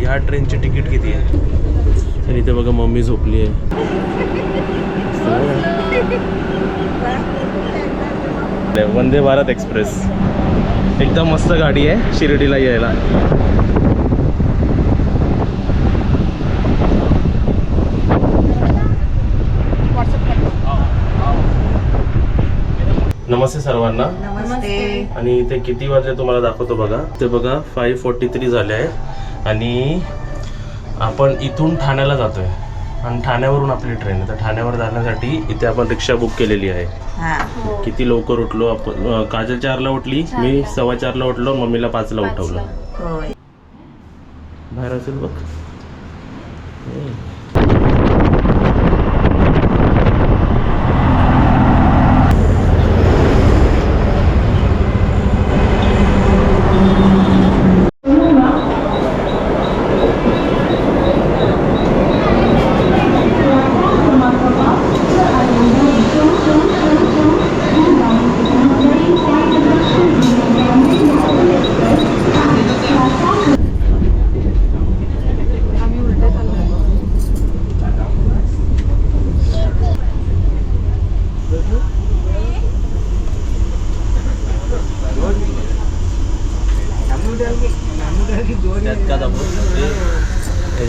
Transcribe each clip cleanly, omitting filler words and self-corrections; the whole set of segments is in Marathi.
ह्या ट्रेनची तिकीट किती आहे? आणि इथे बघा मम्मी झोपली आहे. वंदे भारत एक्सप्रेस एकदम मस्त गाडी आहे शिर्डीला यायला. नमस्ते सर्वांना. नमस्ते. आणि इथे किती वाजले तुम्हाला दाखवतो बघा. ते बघा 5:43 झाले आहे आणि आपण इथून ठाण्याला जातोय आणि ठाण्यावरून आपली ट्रेन आहे. तर ठाण्यावर जाण्यासाठी इथे आपण रिक्षा बुक केलेली आहे. किती लवकर उठलो आपण. काजल 4ला उठली, मी 4:15ला उठलो, मम्मीला 5ला उठवलं. बाहेर असेल बघ.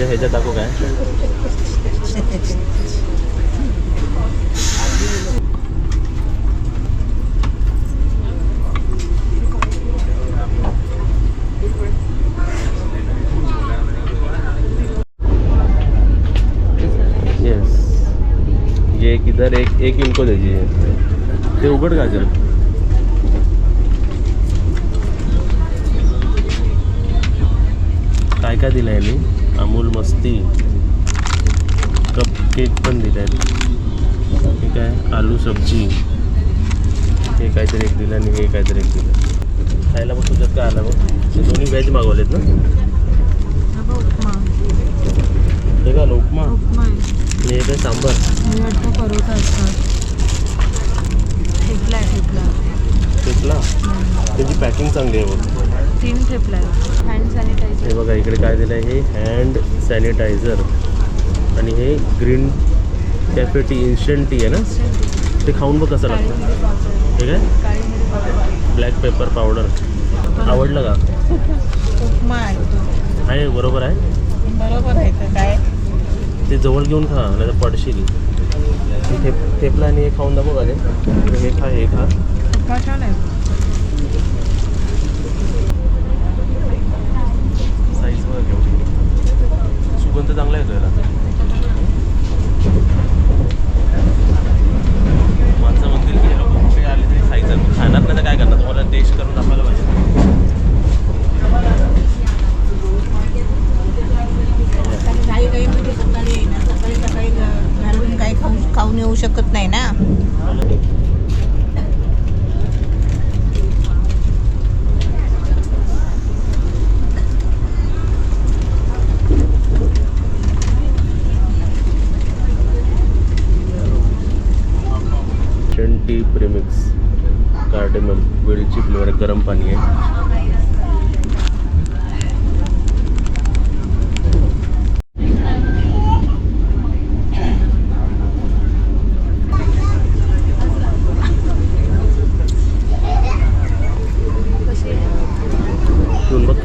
ह्याच्यात दाखवू काय? यस, ये किधर एक इनको दीजिए. ते उघड गाजर. काय काय दिलं आहे मी? अमूल मस्ती, कप केक पण दिले आहेत. ठीक आहे, आलू सब्जी, हे काहीतरी एक दिलं आणि हे काहीतरी एक दिलं. खायला मग तुझ्यात काय आलं मग? हे दोन्ही व्हेज मागवलेत ना? हे का उपमा? हे काय सांबार? परोठा ठेपला. त्याची पॅकिंग चांगली आहे बघ. 3 ठेपला. Hand sanitizer. हे बघा इकडे काय दिलं आहे, हे हँड सॅनिटायझर आणि हे green cafe T, instant T आहे ना. ते खाऊन बघ कसं लागतं. हे काय? Black pepper powder. आवडलं का? उपमा आहे बरोबर आहे. बरोबर आहे तर काय ते जवळ घेऊन खा नाही तर पडशील. ठेपला आणि हे खाऊन दाखव का ते. हे खा, हे खा. उपमा छान आहे. साईजवर घेऊ. सुगंध चांगला येतो याला. माणसं म्हणतील की हे लोक कुठे आले तरी खायचं. खाणार नाही तर काय करणार? तुम्हाला टेस्ट करून दाखवायला पाहिजे. काही म्हणजे सकाळी घालून काही खाऊन येऊ शकत नाही ना. टी प्रेमिक्स, कार्डेमम, वेलची फ्लेवर, गरम पाणी आहे. बघ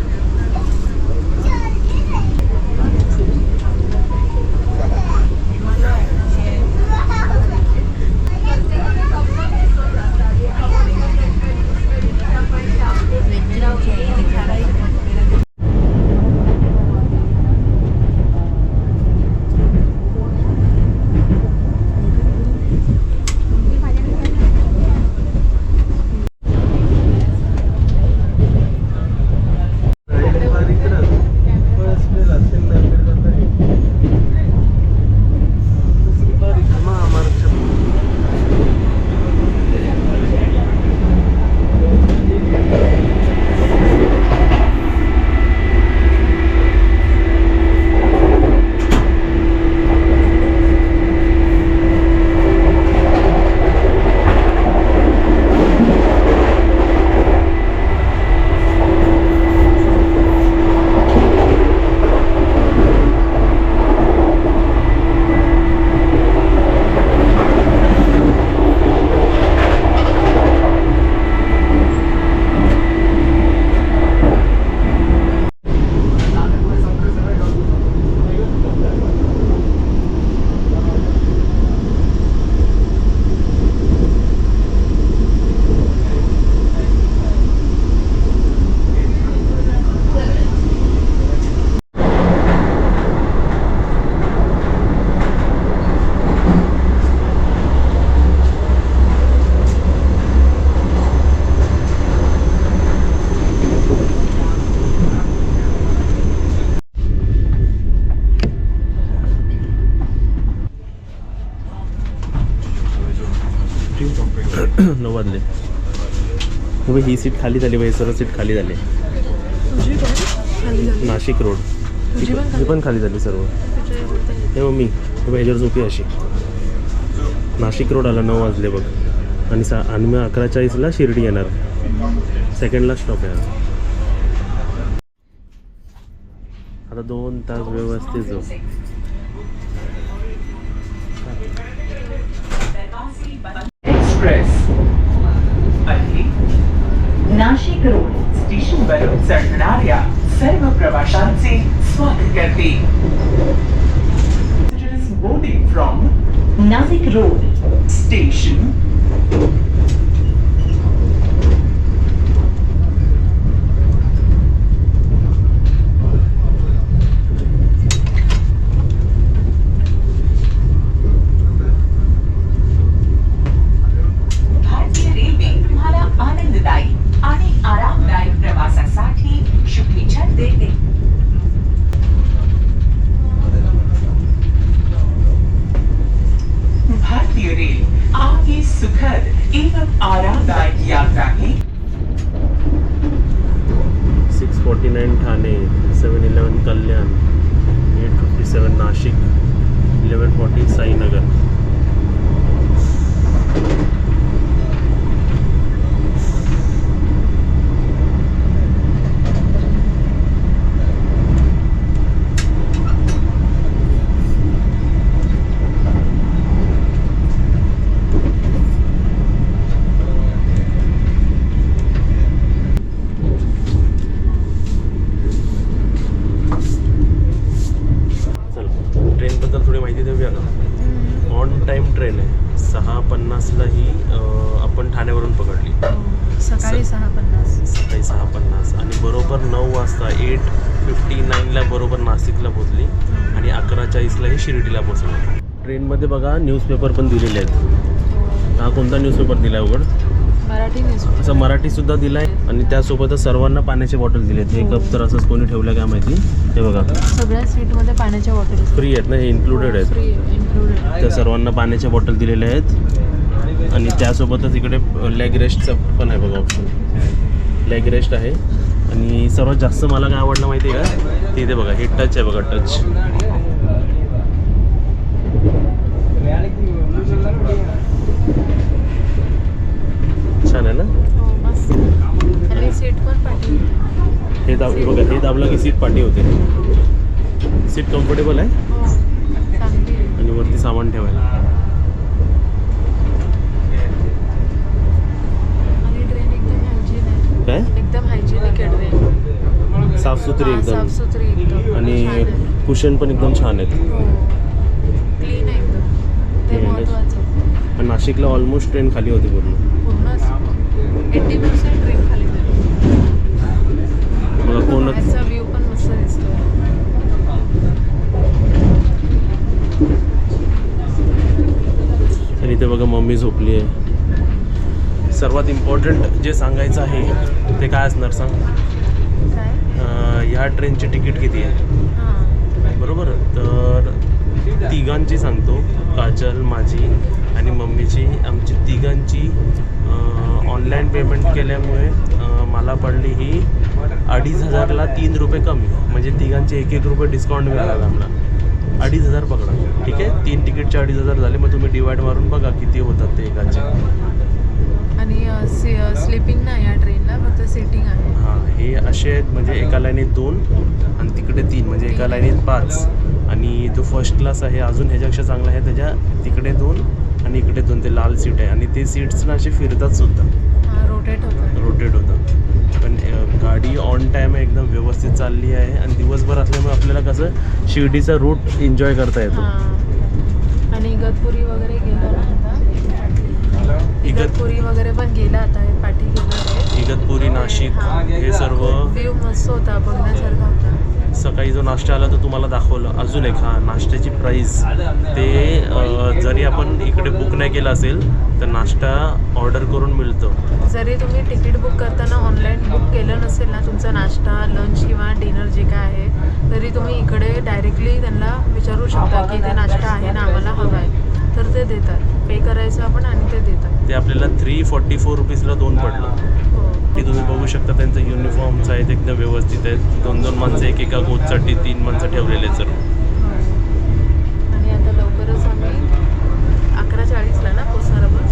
वाजले. हो ही सीट खाली झाली बाई, सर्व सीट खाली झाली. तुझी पण खाली झाली. नाशिक रोड तुझी पण ही पण खाली झाली सर्व. हे मम्मी हे ह्याच्यावर झोपी अशी. नाशिक रोड आला 9 वाजले बघ. आणि मग 11:40ला शिर्डी येणार. सेकंडला स्टॉप आहे. आता 2 तास व्यवस्थित जाऊ. एक्सप्रेस आणि नाशिक रोड स्टेशनवरून चढणाऱ्या सर्व प्रवाशांचे स्वागत करते. Boarding from Nashik road station. भारतीय रेल्वे तुम्हाला आनंददायी आणि आरामदायक प्रवासासाठी शुभेच्छा देते. भारतीय रेल आपकी सुखद एवं आरामदायक यात्रा की 649 ठाणे, 711 कल्याण, 857 नाशिक, 1140 साईनगर. ट्रेनबद्दल थोडी माहिती देऊया का? ऑन टाईम ट्रेन आहे. 6:50ला ही आपण ठाण्यावरून पकडली. सकाळी 6:50. सकाळी 6:50 आणि बरोबर 9 वाजता 8:59ला बरोबर नाशिकला पोचली आणि 11:40ला ही शिर्डीला पोचली. ट्रेनमध्ये बघा न्यूजपेपर पण दिलेले आहेत. हा कोणता न्यूजपेपर दिला आहे उघड? मराठी न्यूज. असं मराठीसुद्धा दिला आहे आणि त्यासोबतच सर्वांना पाण्याचे बॉटल दिले आहेत. हे कप तर असंच कोणी ठेवलं काय माहिती. हे बघा सगळ्या सीटमध्ये पाण्याच्या बॉटल फ्री आहेत ना, हे इन्क्लुडेड आहेत. Free included. त्या सर्वांना पाण्याच्या बॉटल दिलेल्या आहेत आणि त्यासोबतच इकडे लेग रेस्टचं पण आहे बघा ऑप्शन. लेग रेस्ट आहे आणि सर्वात जास्त मला काय आवडलं माहिती आहे का? ते इथे बघा हे टच आहे बघा, टच. छान आहे ना? हो मस्त. आणि सीट पण पाठी होती. हे बघा हे दाबलं की सीट पाठी होते. सीट कम्फर्टेबल आहे हो चांगली आहे. आणि वरती सामान ठेवायला. आणि ट्रेन एकदम हायजीन आहे. काय एकदम हायजीनिक आहे ट्रेन. साफसुथरी एकदम साफसुथरी एकदम आणि छान आहे. कुशन पण एकदम छान आहेत. हो क्लीन आहे एकदम. ते Clean आहे. महत्त्वाचं. पण नाशिकला ऑलमोस्ट ट्रेन खाली होती पूर्ण. पूर्णच 80% ट्रेन खाली झाली. बघा कोणच बाहेरचा व्ह्यू पण मस्त दिसतो. आणि इथे बघा मम्मी झोपली आहे. सर्वात इम्पॉर्टंट जे सांगायचं आहे ते काय असणार सांग? काय? ह्या ट्रेनची तिकीट किती आहे? हां बरोबर. तर तिघांची सांगतो, काजल, माझी आणि मम्मीची. आमची तिघांची ऑनलाईन पेमेंट केल्यामुळे मला पडली ही 2,500ला 3 रुपये कमी. म्हणजे तिघांचे 1-1 रुपये डिस्काउंट मिळाला आम्हाला. 2,500 पकडा. ठीक आहे, 3 तिकीटचे 2,500 झाले. मग तुम्ही डिवाईड मारून बघा किती होतात ते एकाचे. आणि स्लीपिंग नाही या ट्रेनला, फक्त सिटिंग आहे. हां हे असे आहेत म्हणजे एका लाईनीत 2 आणि तिकडे 3 म्हणजे एका लाईनीत 5. आणि जो फर्स्ट क्लास आहे अजून ह्याच्यापेक्षा चांगला आहे. त्याच्या तिकडे 2 आणि इकडे 2 ते लाल सीट आहे आणि ते सीट्स ना असे फिरतात सुद्धा. हां रोटेट होतं. पण गाडी ऑन टाईम एकदम व्यवस्थित चालली आहे आणि दिवसभर असल्यामुळे आपल्याला कसं शिर्डीचा रूट एन्जॉय करता येतो. हां आणि इगतपुरी वगैरे गेलो ना आता. इगतपुरी वगैरे पण गेला आता. हे पाठी गेलं आहे. इगतपुरी, नाशिक हे सर्व. व्ह्यू मस्त होता, बघण्यासारखा होता. सकाळी जो नाश्ता आला तो तुम्हाला दाखवलं. अजून एक नाश्त्याची प्राईस ते जरी आपण इकडे बुक नाही केलं असेल तर नाश्ता ऑर्डर करून मिळतो. जरी तुम्ही तिकीट बुक करताना ऑनलाईन बुक केलं नसेल ना तुमचा नाश्ता, लंच किंवा डिनर जे काय आहे, तरी तुम्ही इकडे डायरेक्टली त्यांना विचारू शकता की ते नाश्ता आहे ना आम्हाला हवा आहे, तर ते देतात. पे करायचं आपण आणि ते देतात. ते आपल्याला 344 रुपीजला 2 पडलं. हो. ते तुम्ही बघू शकता त्यांचं युनिफॉर्म्स आहेत एकदम व्यवस्थित आहेत. 2-2 माणसं एका कोचसाठी 3 माणसं ठेवलेले आहेत सर्व. आणि आता लवकरच आम्ही 11:40ला ना पोचणार आपण.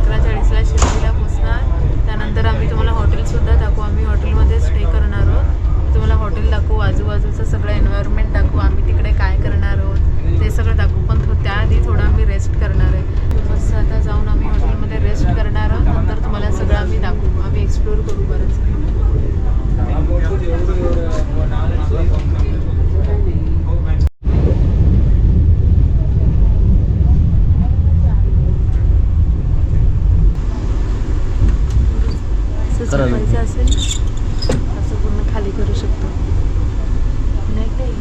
11:40ला शिर्डीला पोचणार. त्यानंतर आम्ही तुम्हाला हॉटेलसुद्धा दाखवू. आम्ही हॉटेलमध्ये स्टे करणार आहोत. तुम्हाला हॉटेल दाखवू, आजूबाजूचं सगळं एन्व्हायरमेंट दाखवू, आम्ही तिकडे काय करणार आहोत ते सगळं दाखवू. पण त्याआधी थोडं आम्ही रेस्ट करणार आहे. मस्त आता जाऊन आम्ही हॉटेलमध्ये रेस्ट करणार आहोत. नंतर तुम्हाला सगळं आम्ही दाखवू. आम्ही एक्सप्लोर करू बरंच. असं झोपायचं असेल असं पूर्ण खाली करू शकतो. नाही काही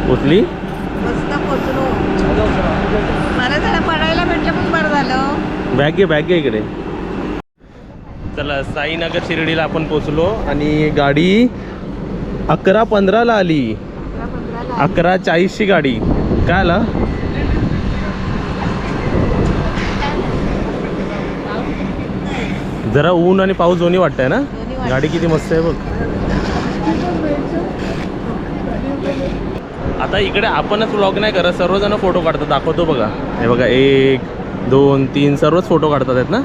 पोचली. मस्त पोचलो. मला जरा पडायला भेटलं पण बरं झालं. बॅग घे इकडे. चला साईनगर शिर्डीला आपण पोचलो आणि गाडी 11:15ला आली. 11:40ची गाडी. काय आला? जरा ऊन आणि पाऊस दोन्ही वाटतंय ना. गाडी किती मस्त आहे बघ. आता इकडे आपणच व्लॉग नाही करत, सर्वजण फोटो काढतात. दाखवतो बघा. हे बघा 1, 2, 3 सर्वच फोटो काढतात आहेत ना.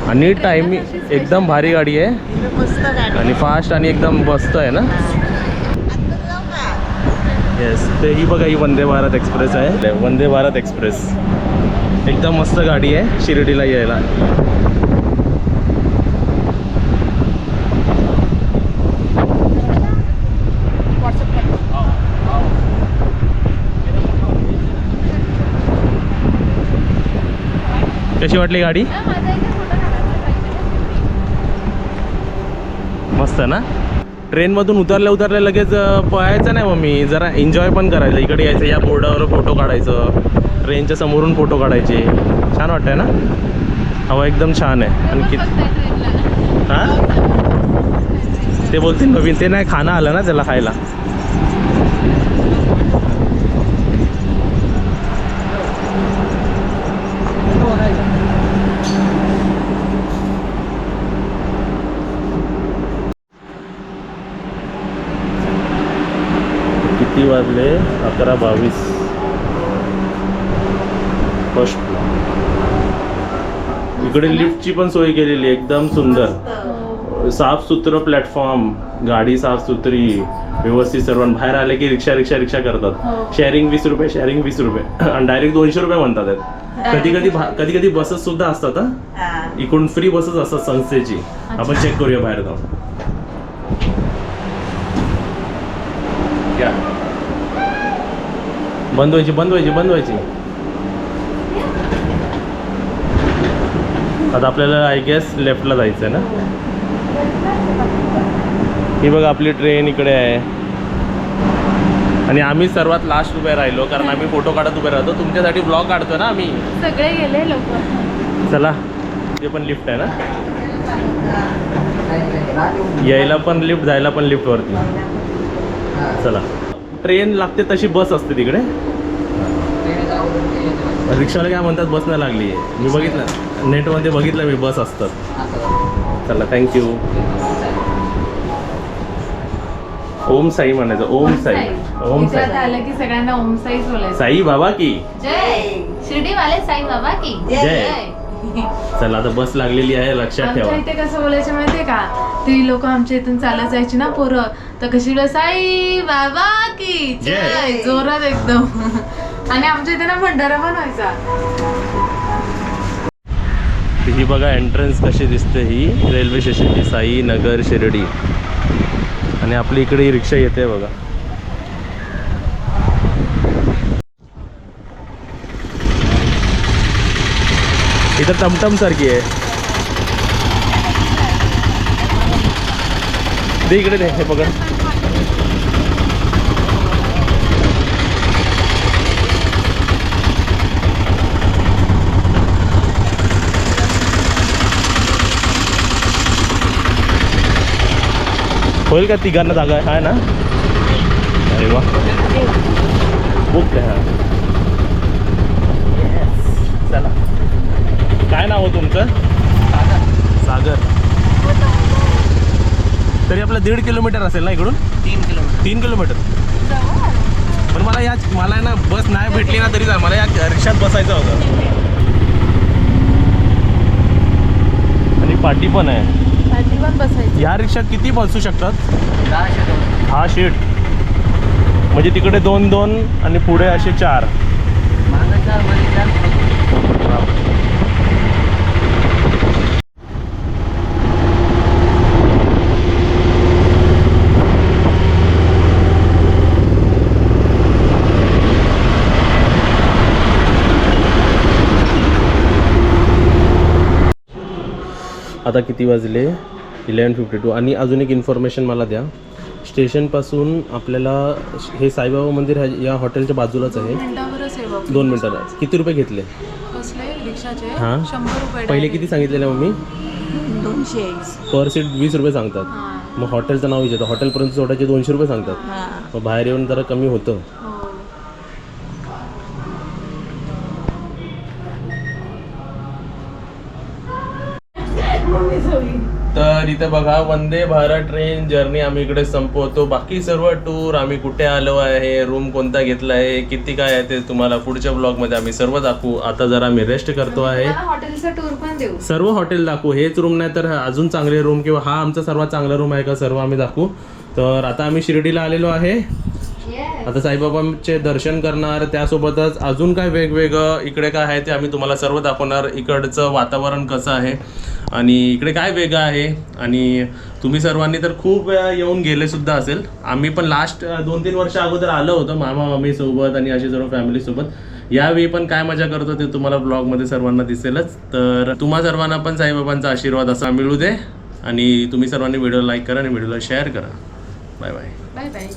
आणि टायमिंग एकदम भारी गाडी आहे मस्त गाडी आणि फास्ट आणि एकदम मस्त आहे ना. येस, ते ही बघा ही वंदे भारत एक्सप्रेस आहे. वंदे भारत एक्सप्रेस एकदम मस्त गाडी आहे शिर्डीला यायला. कशी वाटली गाडी? मस्त ना. ट्रेनमधून उतरल्या लगेच पळायचं नाही मम्मी, जरा एन्जॉय पण करायचं. इकडे यायचं, या बोर्डावर फोटो काढायचं, ट्रेनच्या समोरून फोटो काढायचे. छान वाटतंय ना. हवा एकदम छान आहे. आणि किती हां ते बोलतील नवीन ते नाही खाणं आलं ना त्याला खायला. किती वाजले? 11:22. फर्स्ट इकडे लिफ्टची पण सोय केलेली आहे एकदम सुंदर. साफसुथरं प्लॅटफॉर्म, गाडी साफसुथरी व्यवस्थित. सर्व बाहेर आले की रिक्षा करतात. शेअरिंग 20 रुपये, शेअरिंग 20 रुपये आणि डायरेक्ट 200 रुपये म्हणतात. कधी कधी बसेस सुद्धा असतात. इकडून फ्री बसेस असतात संस्थेची. आपण चेक करूया बाहेर जाऊन. बंद व्हायची. आता आपल्याला आय गेस लेफ्टला जायचं आहे ना. ही बघा आपली ट्रेन इकडे आहे आणि आम्ही सर्वात लास्ट उभे राहिलो कारण आम्ही फोटो काढत उभे राहतो. तुमच्यासाठी ब्लॉग काढतो ना आम्ही. सगळे गेले लोक. चला, ते पण लिफ्ट आहे ना. यायला पण लिफ्ट, जायला पण लिफ्ट वरती. चला, ट्रेन लागते तशी बस असते तिकडे. रिक्षावाले काय म्हणतात बस नाही लागली. मी बघितलं नेटमध्ये, बघितलं मी बस असतात. चला, थँक्यू. ओम साई म्हणायचं. ओम साई. ओम साई आलं की सगळ्यांना ओम साईच बोलायचं. साई बाबा की जय. शिर्डीवाले साई बाबा की जय. चला, आता बस लागलेली आहे, लक्षात आमच्या ठेवा. इथे कसं बोलायचं माहितीये का, ती लोक आमच्या इथून चालत जायची ना पोरं, तर कशी साई बाबा की जय जोरात एकदम. आणि आमच्या इथे ना भंडारा पण व्हायचा. ही बघा एंट्रन्स कशी दिसते. ही रेल्वे स्टेशनची, साई नगर शिर्डी. आणि आपली इकडे ही रिक्षा येते बघा. इथं टमटम सारखी आहे. दे इकडे दे, हे बघा. होईल का तिघांना जागा आहे ना? अरे वा, बुक आहे. हा चला. काय नाव हो तुमचं? सागर. तरी आपलं 1.5 किलोमीटर असेल ना इकडून? 3 किलोमीटर. पण मला ना बस नाही भेटली ना तरी मला या रिक्षात बसायचं होतं. आणि पाटी पण आहे. पाठी पण बसायची. या रिक्षात किती बसू शकतात? 10 सीट. म्हणजे तिकडे 2 आणि पुढे असे 4. आता किती वाजले? 11:52. आणि अजून एक इन्फॉर्मेशन मला द्या. स्टेशनपासून आपल्याला हे साईबाबा मंदिर या हॉटेलच्या बाजूलाच आहे. मिनिटावरच आहे बाबा. 2 मिनिटाला. किती रुपये घेतले? कसले रिक्षाचे? हां. 100 रुपये. पहिले किती सांगितलेले मम्मी? 280. पर सीट 20 रुपये सांगतात. हां. मग हॉटेलचं नाव विचारतं. हॉटेलपर्यंत सोडायचे 200 रुपये सांगतात. हां. मग बाहेर येऊन जरा कमी होतं. हो. तर इथे बघा, वंदे भारत ट्रेन जर्नी आम्ही इकडे संपवतो. बाकी सर्व टूर आम्ही कुठे आलो आहे, रूम कोणता घेतला आहे, किती काय आहे ते तुम्हाला पुढच्या ब्लॉगमध्ये आम्ही सर्व दाखवू. आता जरा आम्ही रेस्ट करतो आहे. हॉटेलचा टूर पण देऊ. सर्व हॉटेल दाखवू. हेच रूम नाही तर अजून चांगले रूम किंवा हा आमचा सर्वात चांगला रूम आहे का सर्व आम्ही दाखवू. तर आता आम्ही शिर्डीला आलेलो आहे. आता साईबाबांचे दर्शन करणार. त्यासोबतच अजून काय वेगवेगळं इकडे काय आहे ते आम्ही तुम्हाला सर्व दाखवणार. इकडचं वातावरण कसं आहे आणि इकडे काय वेगळं आहे. आणि तुम्ही सर्वांनी तर खूप वेळा येऊन गेले सुद्धा असेल. आम्ही पण लास्ट 2-3 वर्ष अगोदर आलो होतो मामा मामीसोबत आणि अशी सर्व फॅमिलीसोबत. यावेळी पण काय मजा करतो ते तुम्हाला ब्लॉगमध्ये सर्वांना दिसेलच. तर तुम्हा सर्वांना पण साईबाबांचा आशीर्वाद असा मिळू दे. आणि तुम्ही सर्वांनी व्हिडिओ लाईक करा आणि व्हिडिओला शेअर करा. Bye bye. Bye bye.